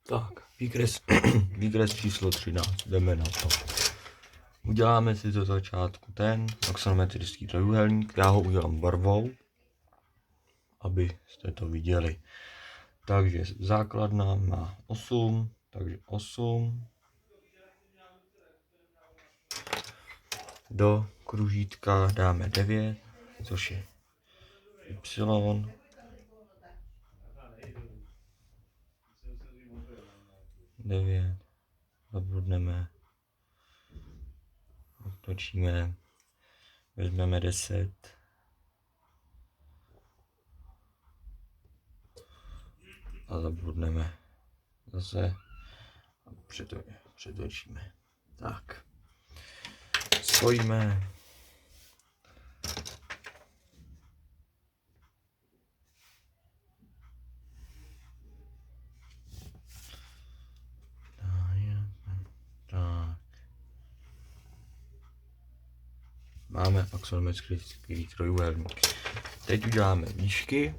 Tak, výkres číslo 13, jdeme na to. Uděláme si do začátku ten axonometrický trojúhelník, já ho udělám barvou, abyste to viděli. Takže základna má 8, takže 8. Do kružítka dáme 9, což je Y. Devět, zabudneme, otočíme, vezmeme 10, a zabudneme zase a přetočíme. Tak, spojíme. Tak. Máme axonometrický trojúhelník. Teď uděláme výšky.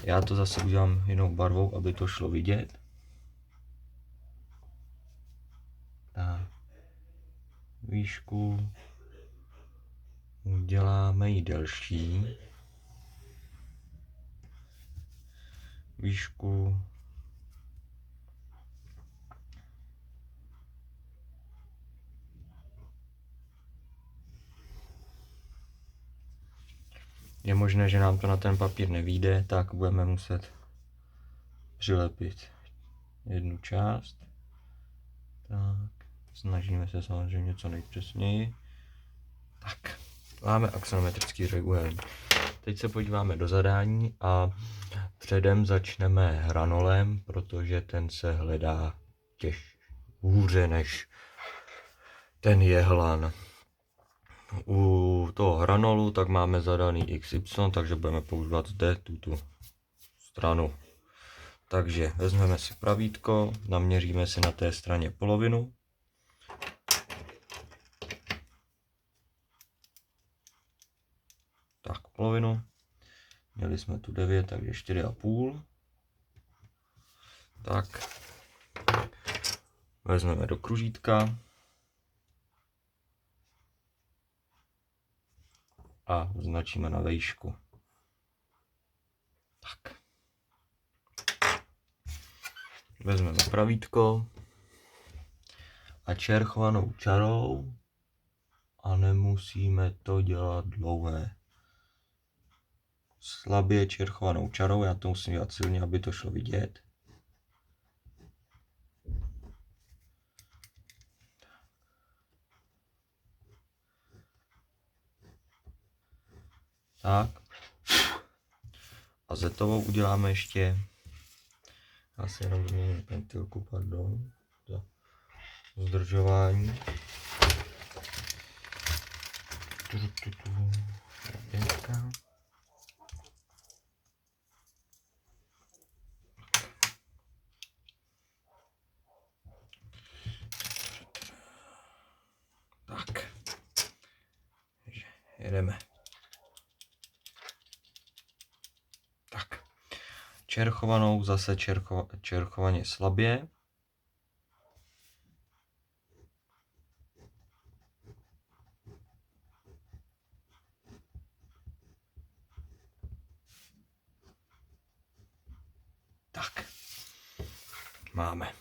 Já to zase udělám jinou barvou, aby to šlo vidět. Tak. Výšku uděláme ji delší. Výšku je možné, že nám to na ten papír nevyjde, tak budeme muset přilepit jednu část. Tak, snažíme se samozřejmě co nejpřesněji. Tak, máme axonometrický trojúhelník. Teď se podíváme do zadání a předem začneme hranolem, protože ten se hledá hůře než ten jehlan. U toho hranolu tak máme zadaný XY, takže budeme používat zde tuto stranu. Takže vezmeme si pravítko, naměříme si na té straně polovinu. Tak, polovinu. Měli jsme tu 9, takže 4,5. Tak. Vezmeme do kružítka. A označíme na výšku. Tak. Vezmeme pravítko a čerchovanou čarou, a nemusíme to dělat dlouhé. Slabě čerchovanou čarou, já to musím dělat silně, aby to šlo vidět. Tak. A zetovou uděláme ještě. Já si jenom změním pentilku, pardon, za zdržování. Tak. Jedeme. Tak. Čerchovanou zase čerchovaně slabě. Tak. Máme.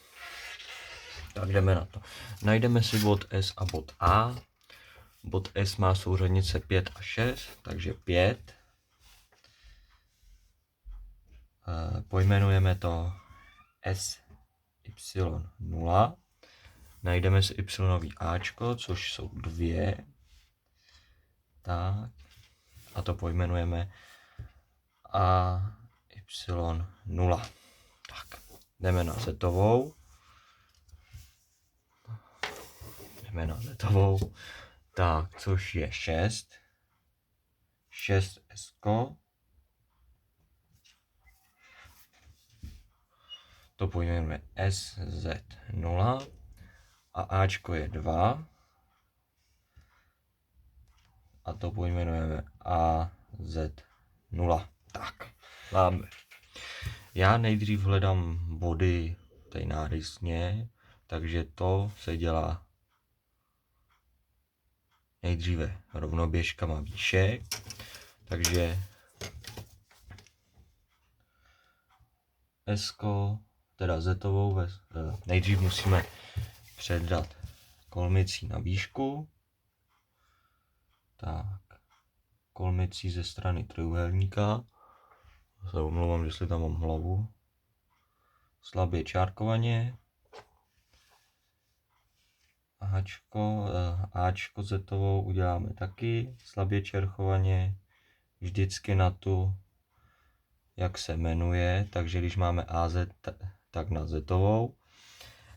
Tak jdeme na to. Najdeme si bod S a bod A. Bod S má souřadnice 5 a 6, takže 5. Pojmenujeme to SY0. Najdeme si Y Ačko, což jsou 2. Tak. A to pojmenujeme AY0. Tak. Jdeme na zetovou. Tak, což je 6. 6S. To pojmenujeme SZ0 a Ačko je 2 a to pojmenujeme AZ0. Tak, máme. Já nejdřív hledám body tady nárysně, takže to se dělá nejdříve rovnoběžkama výšek, takže S-ko, teda zetovou, nejdřív musíme předat kolmicí na výšku, tak, kolmicí ze strany trojúhelníka, se omlouvám, jestli tam mám hlavu, slabě čárkovaně, Ačko zetovou uděláme taky slabě čerchovaně, vždycky na tu, jak se jmenuje, takže když máme AZ, tak na zetovou.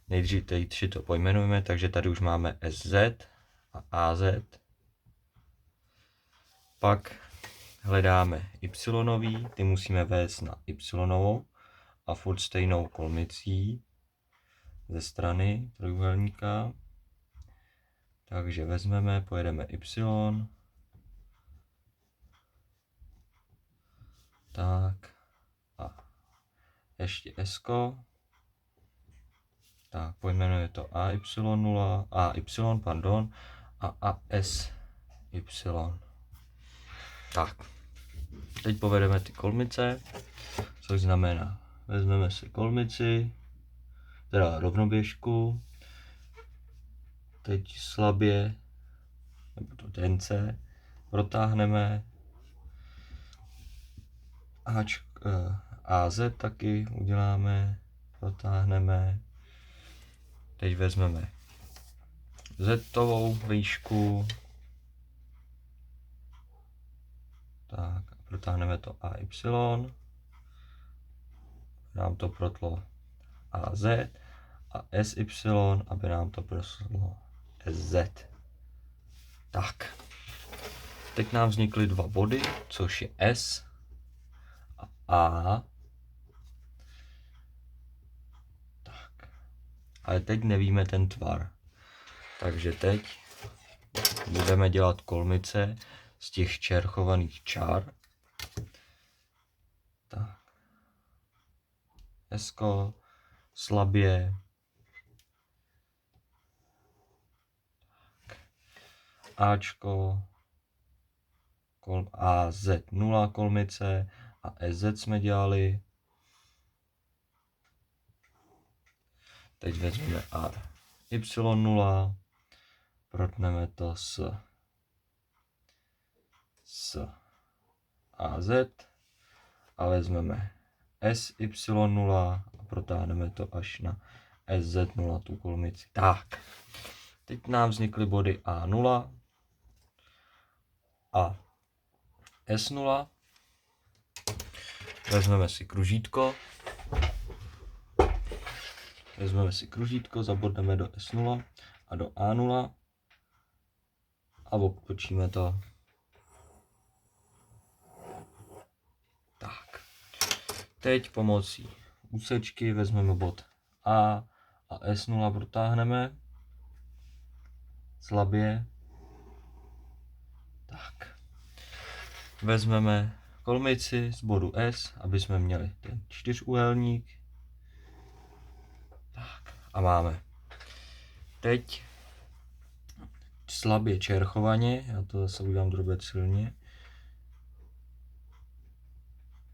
Nejdřív tady tři to pojmenujeme, takže tady už máme SZ a AZ. Pak hledáme Y, ty musíme vést na Y a furt stejnou kolmicí ze strany trojúhelníka. Takže vezmeme, pojedeme Y. Tak. A ještě S-ko. Tak, pojmenuje to AY0, AY, pardon, a ASY. Tak. Teď povedeme ty kolmice, což znamená, vezmeme si kolmici, teda rovnoběžku, teď slabě, nebo to tence, protáhneme, AZ taky uděláme, protáhneme, teď vezmeme zetovou výšku, tak, protáhneme to AY, nám to protlo AZ a SY, aby nám to proslo SZ. Tak, teď nám vznikly dva body, což je S a A. Tak, ale teď nevíme ten tvar, takže teď budeme dělat kolmice z těch čerchovaných čár. Tak, S-ko, slabě, Ačko, AZ0 kolmice a SZ jsme dělali. Teď vezmeme Y0, protneme to s AZ a vezmeme SY0 a protáhneme to až na SZ0 tu kolmici. Tak, teď nám vznikly body A0 a S0. Vezmeme si kružítko, zabodneme do S0 a do A0 a obtočíme to. Tak. Teď pomocí úsečky vezmeme bod A S0 protáhneme slabě. Tak. Vezmeme kolmici z bodu S, aby jsme měli ten čtyřúhelník. Tak. A máme. Teď slabě čerchovaně, já to zase udělám drobec silně.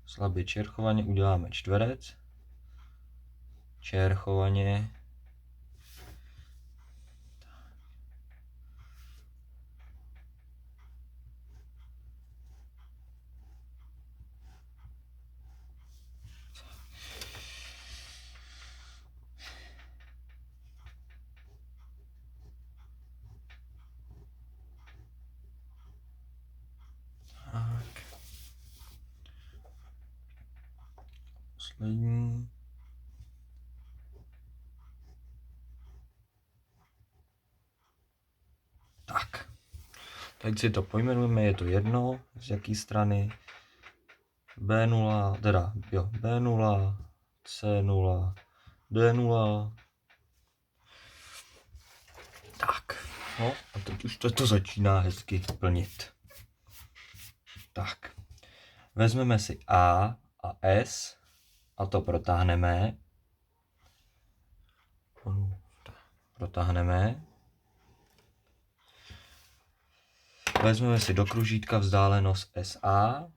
Slabě čerchovaně uděláme čtverec. Čerchovaně. Tak. Poslední. Tak. Teď si to pojmenujeme, je to jedno, z jaký strany. B0, teda jo, B0, C0, D0. Tak, no a teď už to začíná hezky plnit. Tak, vezmeme si A a S a to protáhneme. Vezmeme si do kružítka vzdálenost SA.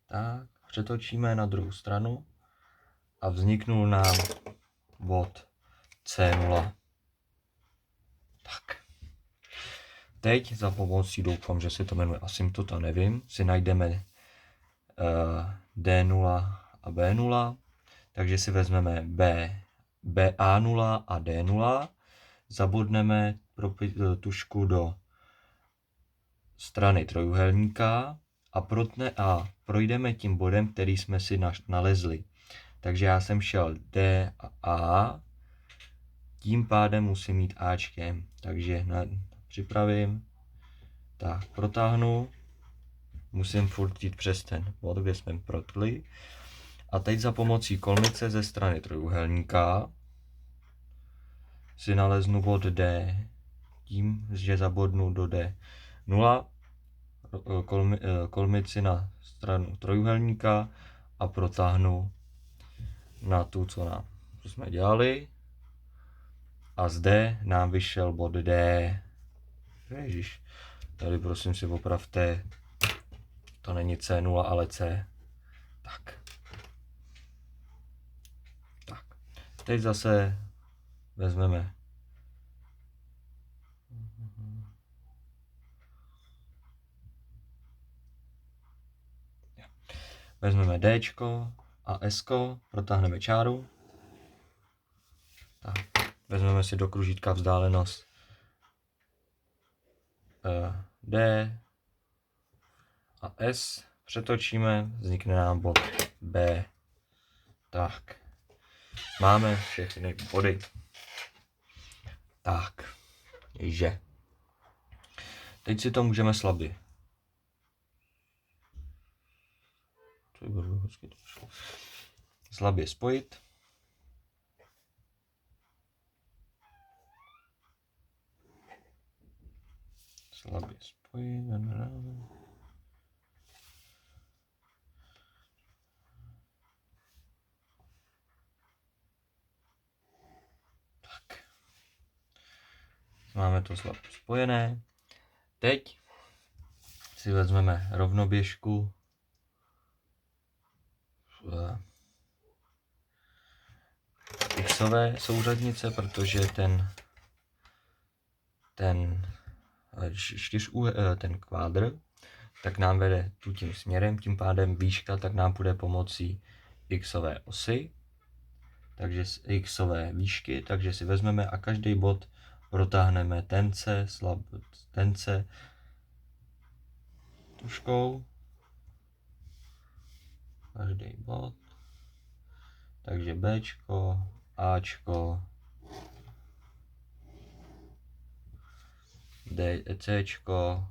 Tak, přetočíme na druhou stranu a vzniknul nám bod C0. Tak. Teď za pomocí, doufám, že se to jmenuje asymptota, nevím, si najdeme D0 a B0. Takže si vezmeme BA0 a D0. Zabodneme tušku do strany trojúhelníka a projdeme tím bodem, který jsme si nalezli. Takže já jsem šel D a A, tím pádem musím jít Ačkem. Takže připravím, tak protáhnu, musím furt jít přes ten bod, kde jsme protkli. A teď za pomocí kolmice ze strany trojúhelníka si naleznu bod D, tím, že zabodnu do D0, kolmici na stranu trojúhelníka a protáhnu na tu, co jsme dělali. A zde nám vyšel bod D. Ježiš, tady prosím si opravte, to není C0, ale C. Tak. Teď zase vezmeme Dčko a Sko, protáhneme čáru. Tak. Vezmeme si do kružítka vzdálenost D a S, přetočíme, vznikne nám bod B. Tak. Máme všechny body. Tak. Že. Teď si to můžeme slabě. Slabě spojit. Slabě spojit. Tak. Máme to slabě spojené. Teď si vezmeme rovnoběžku xové souřadnice, protože ten kvádr tak nám vede tím směrem, tím pádem výška tak nám půjde pomocí xové osy, takže z xové výšky, takže si vezmeme a každý bod protáhneme tence tuškou, každý bod, takže Bčko, Ačko, Cčko,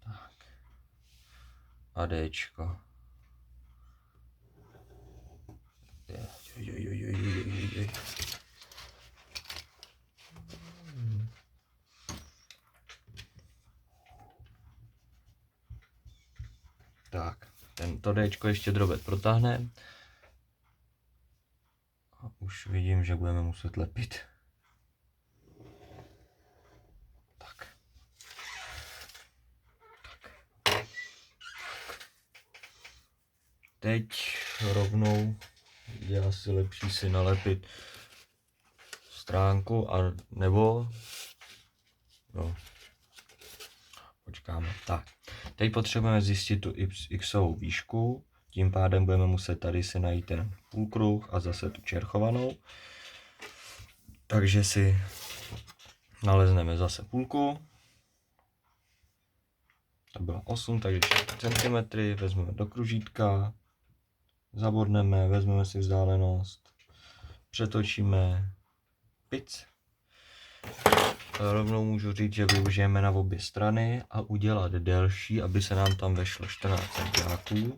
tak, a Dčko. Tak, tento Dčko ještě drobet protáhneme. A už vidím, že budeme muset lepit. Tak. Teď rovnou je asi lepší si nalepit stránku, a nebo no, počkáme. Tak, teď potřebujeme zjistit tu xovou výšku, tím pádem budeme muset tady si najít ten půlkruh a zase tu čerchovanou. Takže si nalezneme zase půlku. To byla 8, takže 4 cm, vezmeme do kružítka, zabodneme, vezmeme si vzdálenost, přetočíme, pic. Rovnou můžu říct, že využijeme na obě strany a udělat delší, aby se nám tam vešlo 14 cm.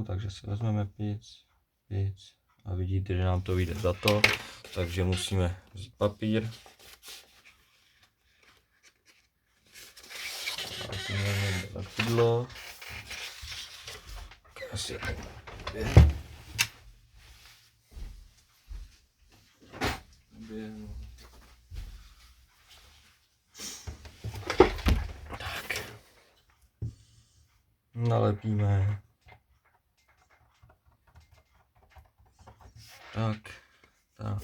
Takže si vezmeme pic A vidíte, že nám to vyjde za to, takže musíme vzít papír. A si někde na pudlo. Asi tak. Nalepíme. Tak. Tak.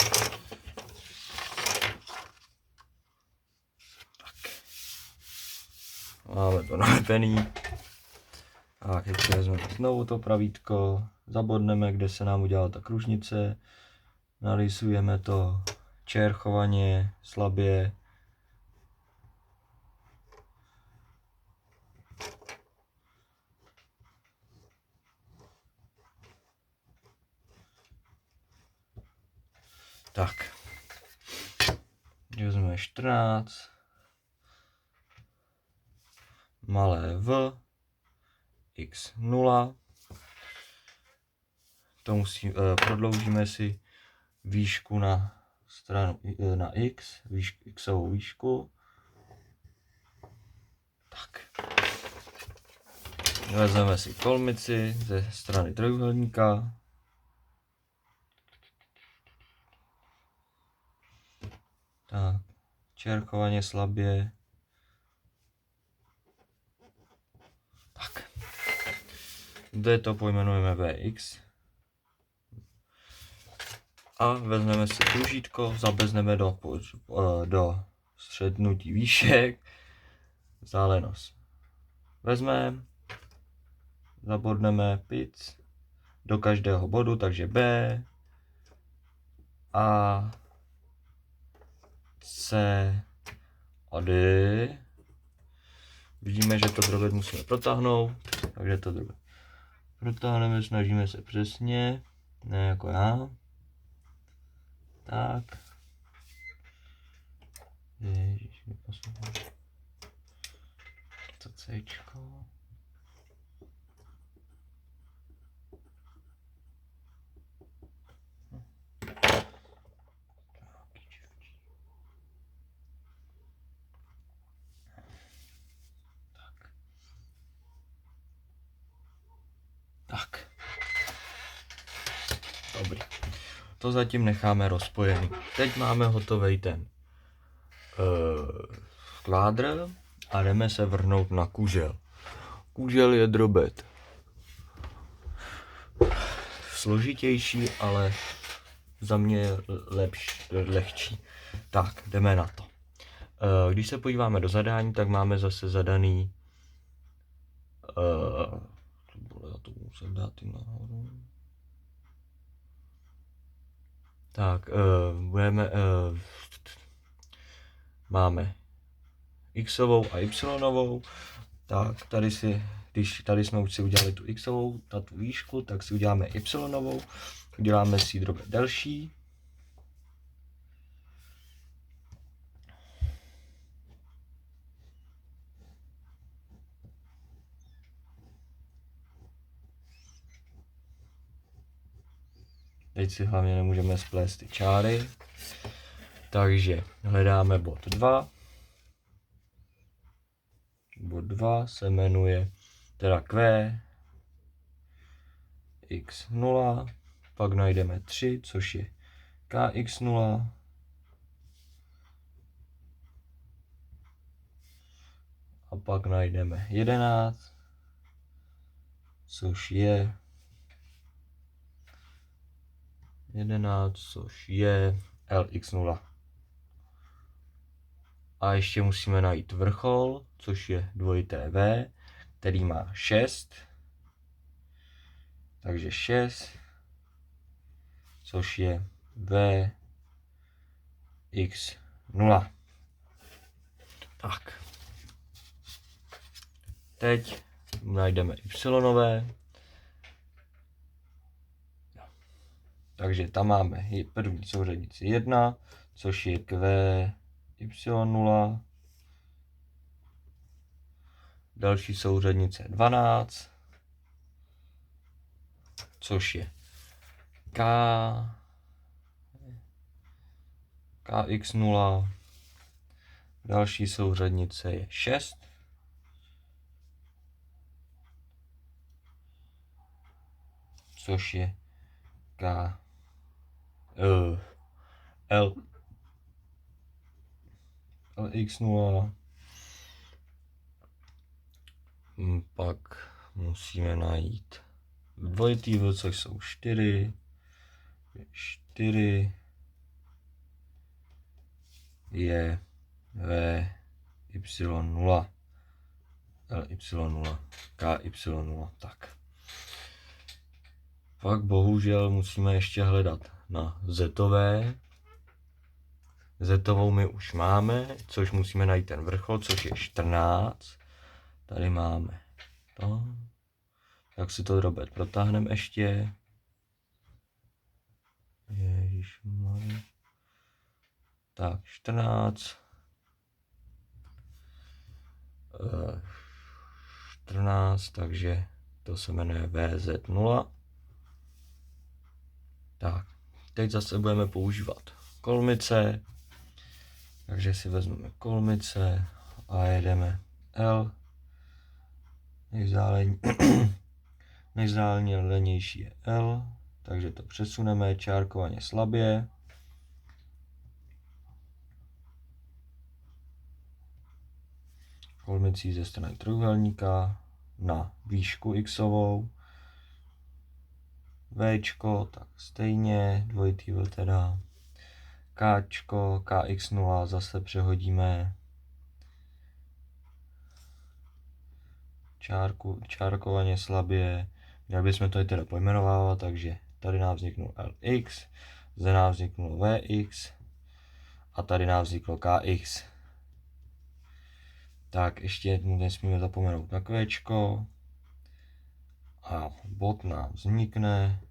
Máme to nalepený. A teď si vezmeme znovu to pravítko, zabodneme, kde se nám udělala ta kružnice, narysujeme to čerchovaně, slabě. Tak. Vezmeme 14. Malé v. x0. To prodloužíme si výšku na stranu na x, xovou výšku. Tak. Vezmeme si kolmici ze strany trojúhelníka. Tak, čerchovaně slabě. Tak. Zde to pojmenujeme Vx. A vezmeme si kružítko, zabezneme do střednutí výšek, vzdálenost. Vezmeme, zabodneme pic do každého bodu, takže B, A, C a D. Vidíme, že to drobet musíme protáhnout, takže to drobet protáhneme, snažíme se přesně, ne jako já. Tak. Ježiš, neposlouchám. To Cčko. Tak. Dobrý. To zatím necháme rozpojený. Teď máme hotový ten kládr a jdeme se vrhnout na kužel. Kužel je drobet složitější, ale za mě je lehčí. Tak, jdeme na to. Když se podíváme do zadání, tak máme zase zadaný já to musím dát i nahoru. Tak, máme xovou a y-ovou. Tak, když tady jsme už si udělali tu xovou, na tu výšku, tak si uděláme y-ovou. Uděláme si ji drobet delší. Teď si hlavně nemůžeme splést ty čáry. Takže hledáme bod 2. Bod 2 se jmenuje teda Q, x0, pak najdeme 3, což je kx0, a pak najdeme 11, což je lx0. A ještě musíme najít vrchol, což je dvojité v, který má 6. Takže 6, což je vx0. Tak. Teď najdeme y. Takže tam máme první souřadnici 1, což je q y0. Další souřadnice 12, což je kx0, další souřadnice je 6, což je lx0, pak musíme najít dvojitý V, což jsou 4 je y0, ly0, ky0, tak. Pak bohužel musíme ještě hledat na zetové. Zetovou my už máme, což musíme najít ten vrchol, což je 14. Tady máme to. Jak si to, Robert, protáhneme ještě. Ježišmarja. Tak, 14. 14, takže to se jmenuje VZ0. Tak, teď zase budeme používat kolmice. Takže si vezmeme kolmice a jedeme L. Nejvzdálenější je L, takže to přesuneme čárkovaně slabě. Kolmicí ze strany trojúhelníka na výšku xovou. Včko, tak stejně, dvojitý V teda. Kčko, kx0 zase přehodíme čárkovaně slabě. Měli bychom to i teda pojmenovávat, takže tady nám vzniknul Lx, zde nám vzniknulo Vx a tady nám vzniklo Kx. Tak ještě nesmíme zapomenout na Qčko a bod nám vznikne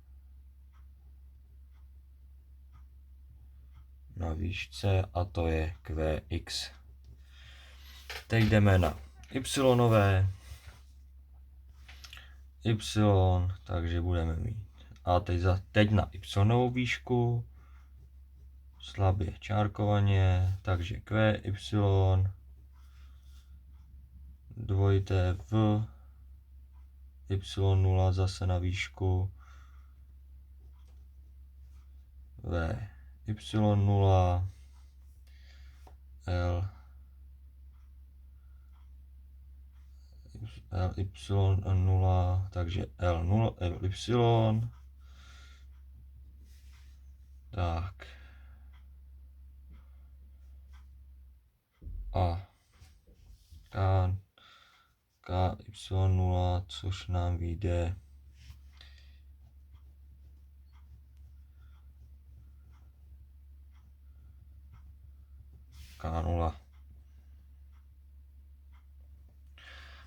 na výšce a to je Qx. Teď jdeme na y, takže budeme mít. A teď na y výšku, slabě čárkovaně, takže qy, dvojité v, y0 zase na výšku, v, y0, l, y0, takže l0, y, tak, a ky0, což nám vyjde k0.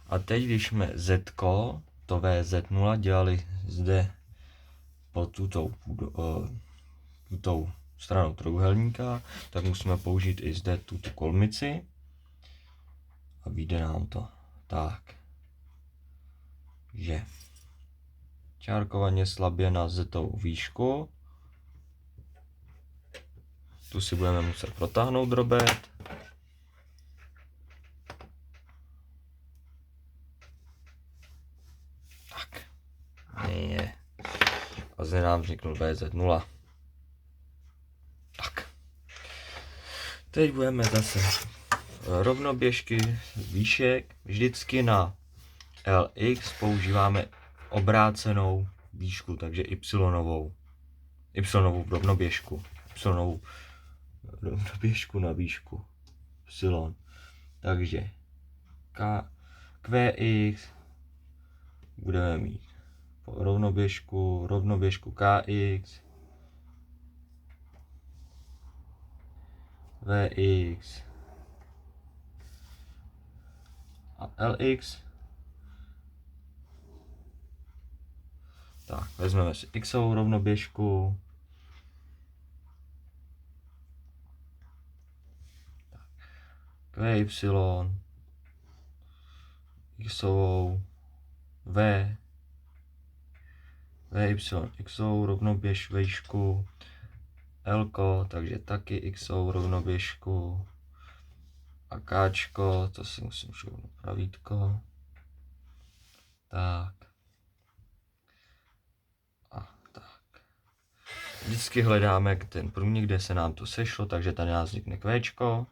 A teď, když jsme z, to VZ0 dělali zde pod tutou stranou trojúhelníka, tak musíme použít i zde tuto kolmici a vyjde nám to tak, že čárkovaně slabě na zetovou výšku, tu si budeme muset protáhnout, Robert. Tak. Je. A zde nám vzniknul VZ0. Tak. Teď budeme zase rovnoběžky výšek. Vždycky na LX používáme obrácenou výšku, takže y-novou rovnoběžku. Y-novou rovnoběžku na výšku y. Takže QX budeme mít rovnoběžku KX, VX a LX. Tak, vezmeme si xovou rovnoběžku. QY, xovou, V, V, Y, X rovnoběž výšku, L, takže taky X rovnoběžku a K, to si musím šoupnout pravítko. Tak. A tak. Vždycky hledáme ten průnik, kde se nám to sešlo, takže tady nás vznikne Q.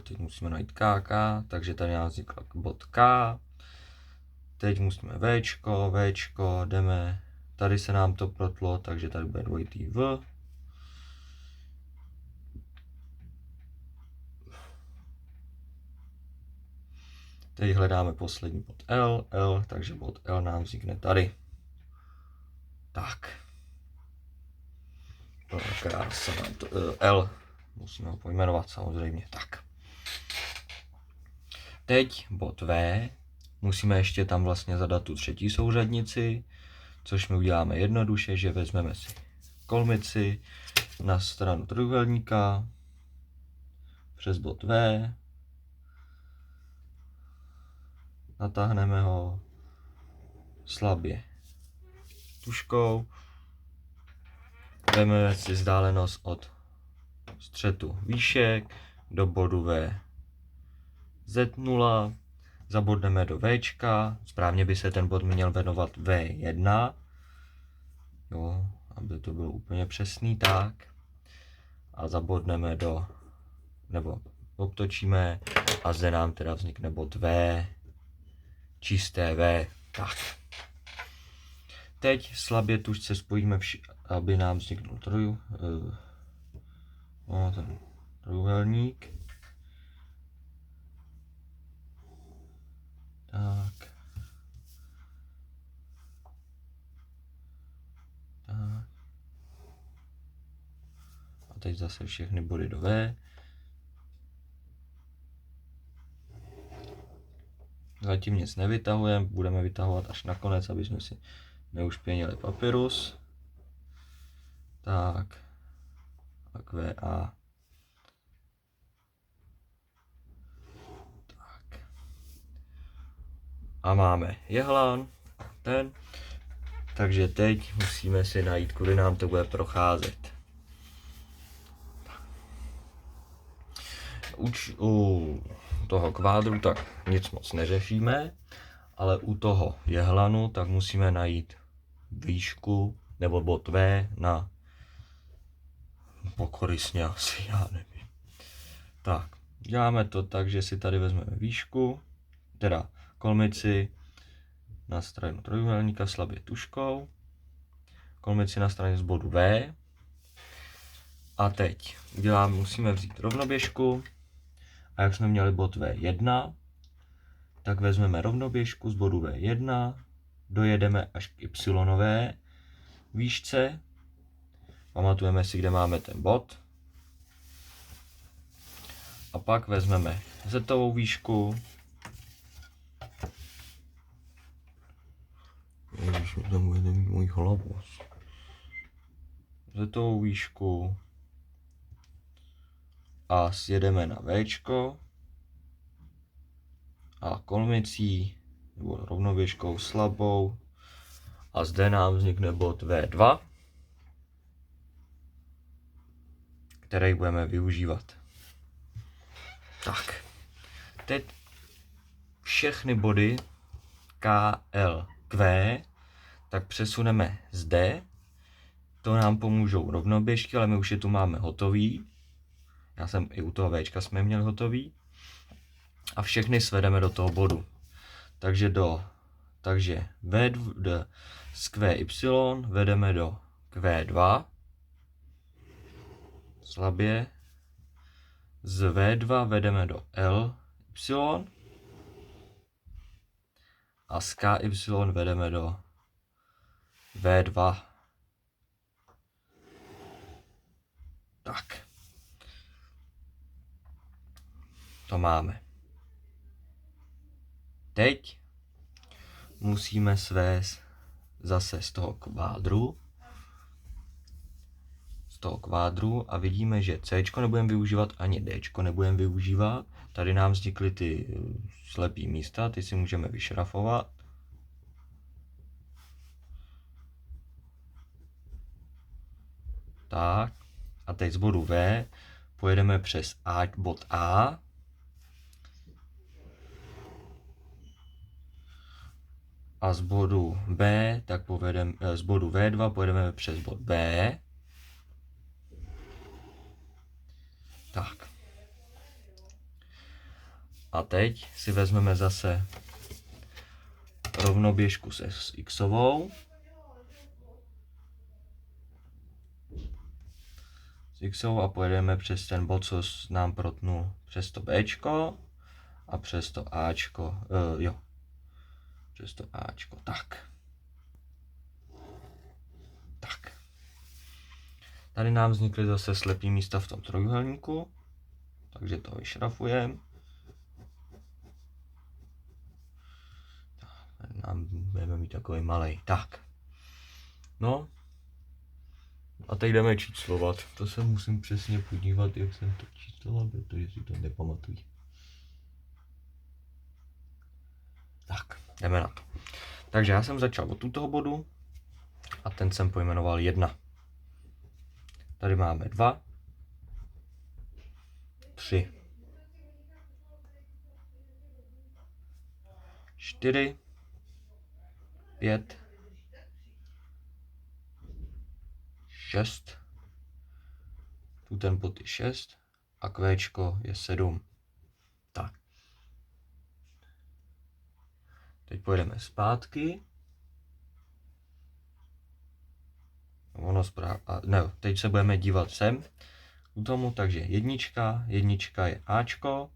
Teď musíme najít KK, takže tady nás vznikl bod K. Teď musíme Včko, jdeme, tady se nám to protlo, takže tady bude dvojitý V. Teď hledáme poslední bod L, takže bod L nám vznikne tady. Tak. To je krása, L. Musíme ho pojmenovat samozřejmě. Tak. Teď bod V. Musíme ještě tam vlastně zadat tu třetí souřadnici, což my uděláme jednoduše, že vezmeme si kolmici na stranu trojúhelníka přes bod V, natáhneme ho slabě tužkou, vezmeme si vzdálenost od střetu výšek do bodu V Z0, zabodneme do Včka, správně by se ten bod měl jmenovat V1, jo, aby to bylo úplně přesný, tak. A zabodneme nebo obtočíme a zde nám teda vznikne bod V, čisté V, tak. Teď slabě tužce spojíme, aby nám vzniknul ten trojúhelník. Tak. Tak. A teď zase všechny body do V. Zatím nic nevytahujeme, budeme vytahovat až nakonec, aby jsme si neušpěnili papyrus. Tak. A QA. Tak. A máme jehlan, ten. Takže teď musíme si najít, kudy nám to bude procházet. U toho kvádru tak nic moc neřešíme, ale u toho jehlanu tak musíme najít výšku nebo bod V na pokorysně asi, já nevím. Tak, děláme to tak, že si tady vezmeme výšku, teda kolmici na stranu trojúhelníka slabě tužkou, kolmici na straně z bodu V a teď musíme vzít rovnoběžku a jak jsme měli bod V1, tak vezmeme rovnoběžku z bodu V1, dojedeme až k Y výšce, pamatujeme si, kde máme ten bod, a pak vezmeme Z-ovou výšku, tam bude mít můj hlavu, Z-ovou výšku a sjedeme na Včko a kolmicí nebo rovnoběžkou slabou a zde nám vznikne bod V2, který budeme využívat. Tak, teď všechny body K, L, Q tak přesuneme zde. To nám pomůžou rovnoběžky, ale my už je tu máme hotový. Já jsem i u toho Včka jsme měli hotový. A všechny svedeme do toho bodu. Takže z QY vedeme do Q2. Slabě. Z V2 vedeme do LY. A z KY vedeme do V2. Tak. To máme. Teď musíme svést zase z toho kvádru a vidíme, že C nebudeme využívat ani D nebudeme využívat. Tady nám vznikly ty slepý místa, ty si můžeme vyšrafovat. Tak. A teď z bodu V pojedeme přes bod A. A z bodu B, tak z bodu V2 pojedeme přes bod B. Tak. A teď si vezmeme zase rovnoběžku s xovou. S xovou a pojedeme přes ten bod, co nám protnul přes to Bčko a přes to Ačko. Přes to Ačko. Tak. Tak. Tady nám vznikly zase slepý místa v tom trojúhelníku, takže to vyšrafujeme. Tady nám budeme mít takový malej. Tak. No. A teď jdeme číslovat. To se musím přesně podívat, jak jsem to čísloval, protože si to nepamatuji. Tak, jdeme na to. Takže já jsem začal od toho bodu a ten jsem pojmenoval 1. Tady máme 2, 3, 4, 5, 6, tu ten bod je 6 a Qčko je 7. Tak. Teď pojedeme zpátky. Teď se budeme dívat sem u tomu, takže jednička je Ačko.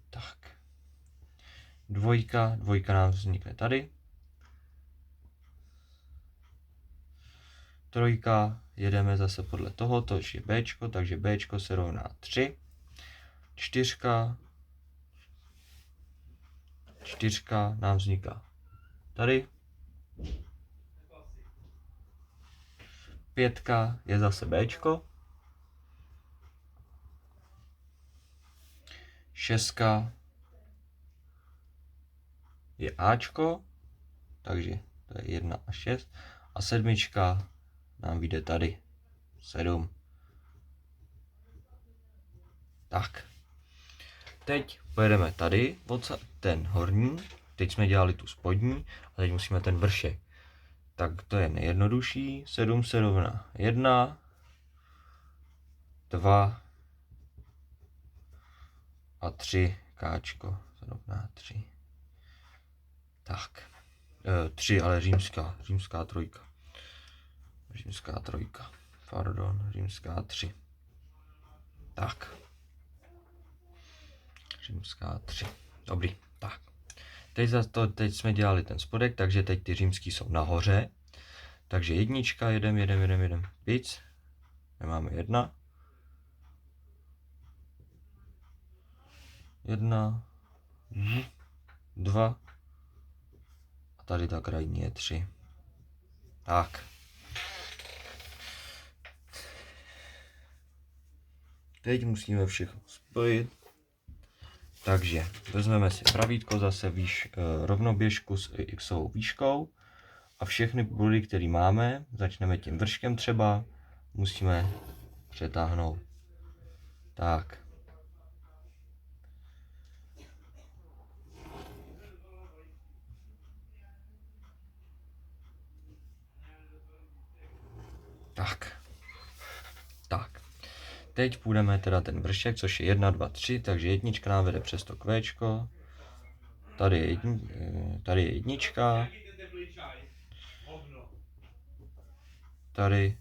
Tak. Dvojka nám vznikne tady. Trojka, jedeme zase podle toho, to je Bčko, takže Bčko se rovná 3. Čtyřka nám vzniká tady. 5 je zase Bčko. 6 je Ačko, takže to je 1 a 6. A 7 nám vyjde tady. 7. Tak. Teď pojedeme tady, ten horní, teď jsme dělali tu spodní a teď musíme ten vršek. Tak to je nejjednodušší, 7 se rovná 1, 2 a 3, Kčko se rovná 3. Tak, 3, ale římská trojka. Římská 3. Tak. Římská 3. Dobrý, tak. Teď jsme dělali ten spodek, takže teď ty římský jsou nahoře. Takže jednička, jedem. Víc. Nemáme 1. 1, 2. A tady ta krajní je 3. Tak. Teď musíme všechno spojit. Takže vezmeme si pravítko, zase rovnoběžku s xovou výškou a všechny body, které máme, začneme tím vrškem třeba, musíme přetáhnout. Tak. Tak. Teď půjdeme teda ten vršek, což je 1, 2, 3, takže jednička nám vede přes to Qčko. Tady je jednička. Tady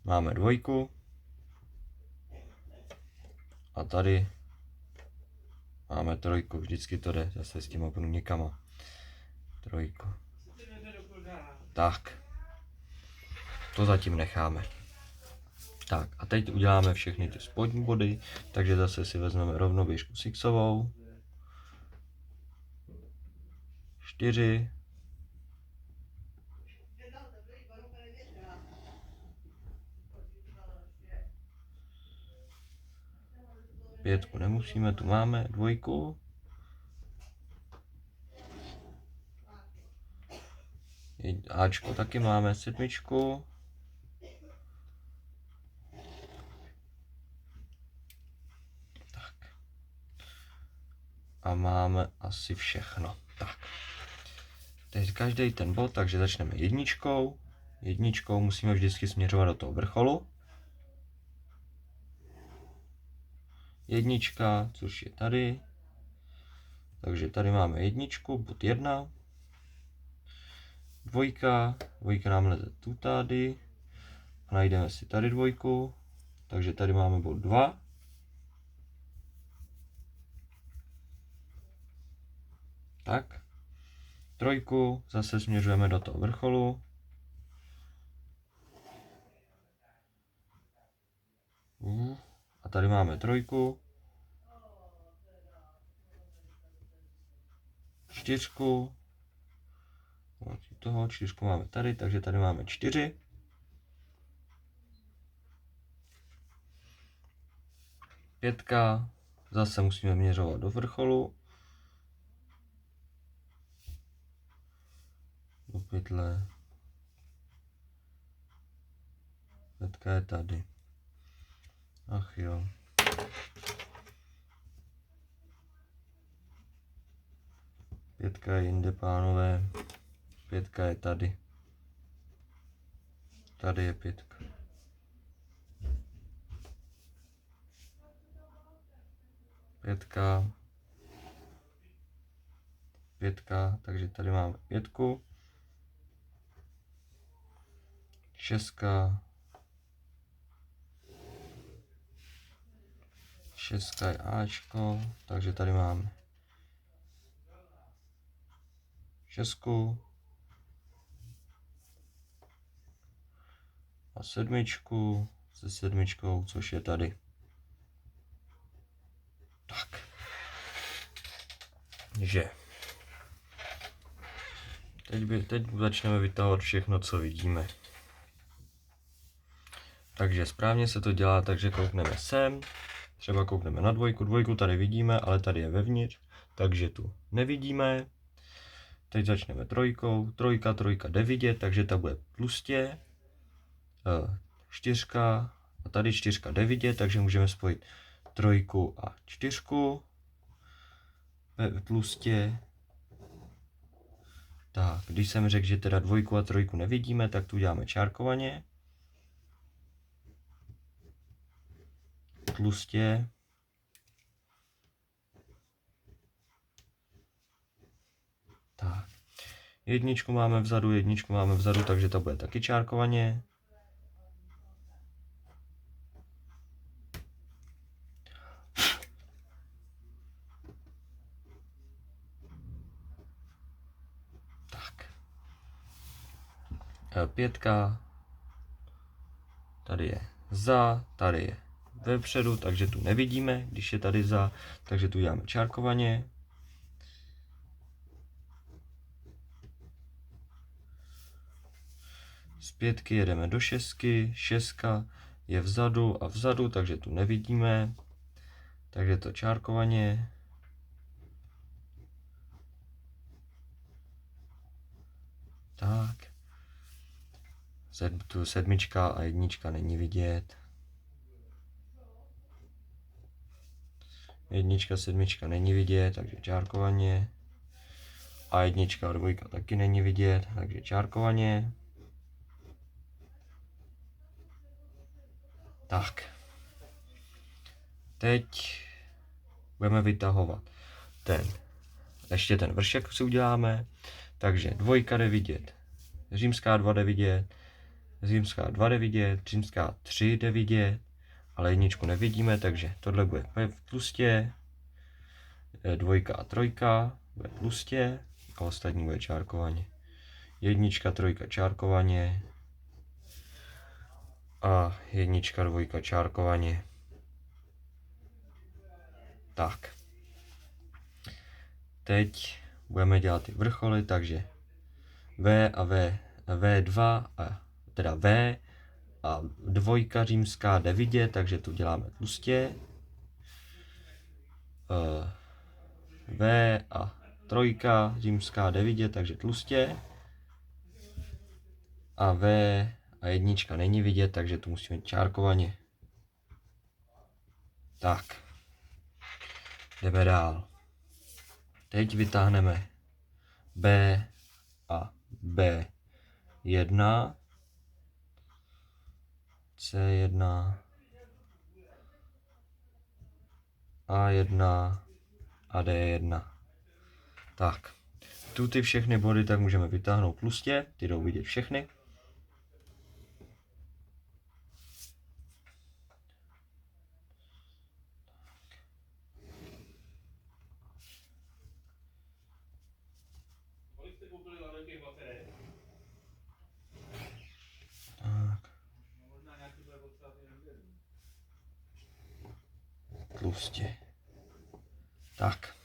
máme 2. A tady máme 3. Vždycky to jde zase s těma průnikama. 3. Tak. To zatím necháme. Tak a teď uděláme všechny ty spodní body, takže zase si vezmeme rovnoběžku s xovou. 4. 5 nemusíme, tu máme 2. Ačko taky máme, sedmičku. Tak. A máme asi všechno. Tak. Teď každý ten bod, takže začneme jedničkou. Jedničkou musíme vždycky směřovat do toho vrcholu. Jednička, což je tady. Takže tady máme jedničku, bod 1. Dvojka nám leze tu tady. A najdeme si tady dvojku. Takže tady máme bod 2. Tak. Trojku zase směřujeme do toho vrcholu. A tady máme trojku. Čtyřku. Toho čtyřku máme tady, takže tady máme 4. Pětka. Zase musíme měřovat do vrcholu. Do pytle. Pětka je tady. Ach jo. Pětka je jinde, pánové. Pětka je tady. Tady je pětka. Pětka. Pětka, takže tady máme pětku. Šestka. Šestka je Ačko, takže tady máme šestku a sedmičku se sedmičkou, což je tady. Tak. Že. Teď začneme vytahovat všechno, co vidíme. Takže správně se to dělá, takže koukneme sem. Třeba koukneme na dvojku. Dvojku tady vidíme, ale tady je vevnitř, takže tu nevidíme. Teď začneme trojkou. Trojka jde vidět, takže ta bude tlustě. Čtyřka a tady čtyřka jde vidět, takže můžeme spojit trojku a čtyřku. Tlustě. Tak, když jsem řekl, že teda dvojku a trojku nevidíme, tak tu děláme čárkovaně. Tlustě. Tak. Jedničku máme vzadu, takže to bude taky čárkovaně. Tak. Pětka. Tady je za, tady je vepředu, takže tu nevidíme, když je tady za, takže tu děláme čárkovaně. Z pětky jedeme do šestky, šestka je vzadu a vzadu, takže tu nevidíme, takže to čárkovaně. Tak. Tu sedmička a jednička není vidět. Jednička, sedmička není vidět, takže čárkovaně. A jednička a dvojka taky není vidět, takže čárkovaně. Tak. Teď budeme vytahovat ještě ten vršek si uděláme. Takže dvojka jde vidět, římská 2 jde vidět, římská 2 jde vidět, římská 3 jde vidět, ale jedničku nevidíme, takže tohle bude v tlustě, dvojka a trojka bude tlustě a ostatní bude čárkovaně. Jednička, trojka čárkovaně a jednička, dvojka čárkovaně. Tak. Teď budeme dělat ty vrcholy, takže V a V2 a teda V a dvojka římská jde vidět, takže tu děláme tlustě. V a trojka římská jde vidět, takže tlustě. A V a jednička není vidět, takže tu musíme čárkovaně. Tak. Jdeme dál. Teď vytáhneme B a B1, C1, A1 a D1. Tak. Tu ty všechny body tak můžeme vytáhnout tlustě, ty jdou vidět všechny. Tak. Tlustě. Tak.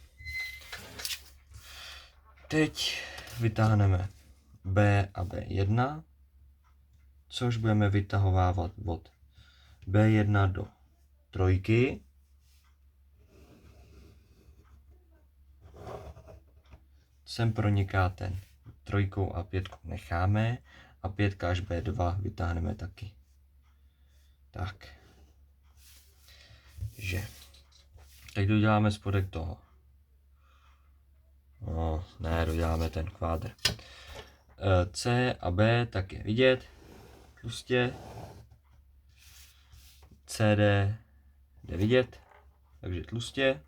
Teď vytáhneme B a B1, což budeme vytahovávat od B1 do trojky. Sem proniká ten trojkou a pětkou necháme a pětka až B2 vytáhneme taky. Tak. Že. Teď doděláme spodek toho. No, ne, doděláme ten kvádr. C a B tak je vidět. Tlustě. CD jde vidět, takže tlustě.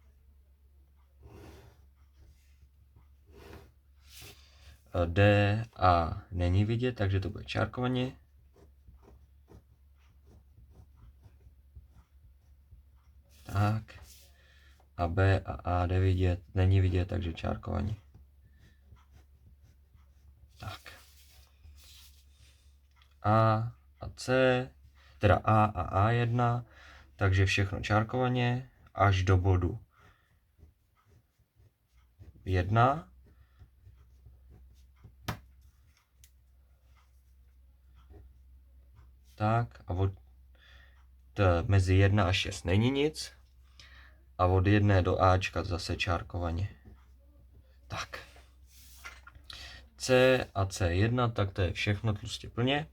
D a není vidět, takže to bude čárkovaně. Tak. A B a A jde vidět, není vidět, takže čárkovaně. Tak. A C, teda A a A1, takže všechno čárkovaně až do bodu 1. Tak a mezi 1 a 6 není nic. A od 1 do Ačka zase čárkovaně. Tak. C a C1, tak to je všechno tlustě plně.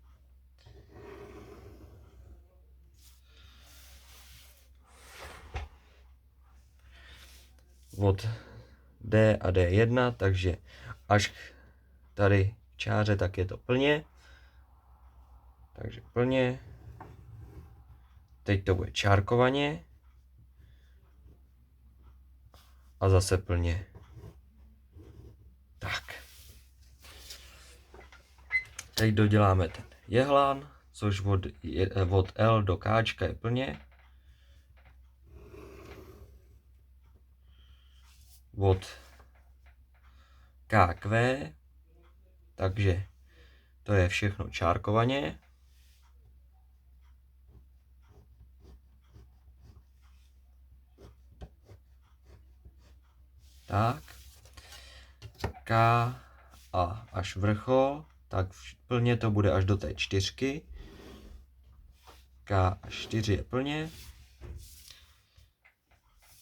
Od D a D1, takže až tady k čáře, tak je to plně. Takže plně. Teď to bude čárkovaně. A zase plně. Tak. Teď doděláme ten jehlan, což od L do Kčka je plně. Od KQ, takže to je všechno čárkovaně. Tak. K a až vrchol, tak plně to bude až do té 4. K a 4 je plně.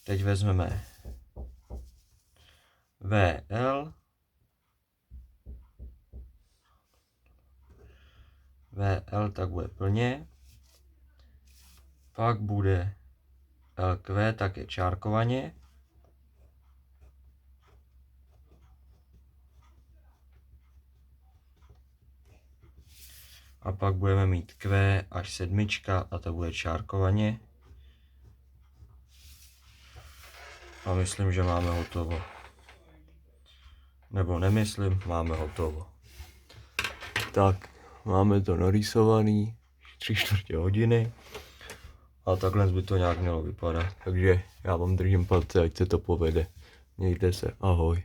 Teď vezmeme VL. VL tak bude plně. Pak bude LQ, tak je čárkovaně. A pak budeme mít Q až 7 a to bude čárkovaně. A myslím, že máme hotovo. Nebo nemyslím, máme hotovo. Tak, máme to narýsovaný 3/4 hodiny. A takhle by to nějak mělo vypadat. Takže já vám držím palce, ať se to povede. Mějte se, ahoj.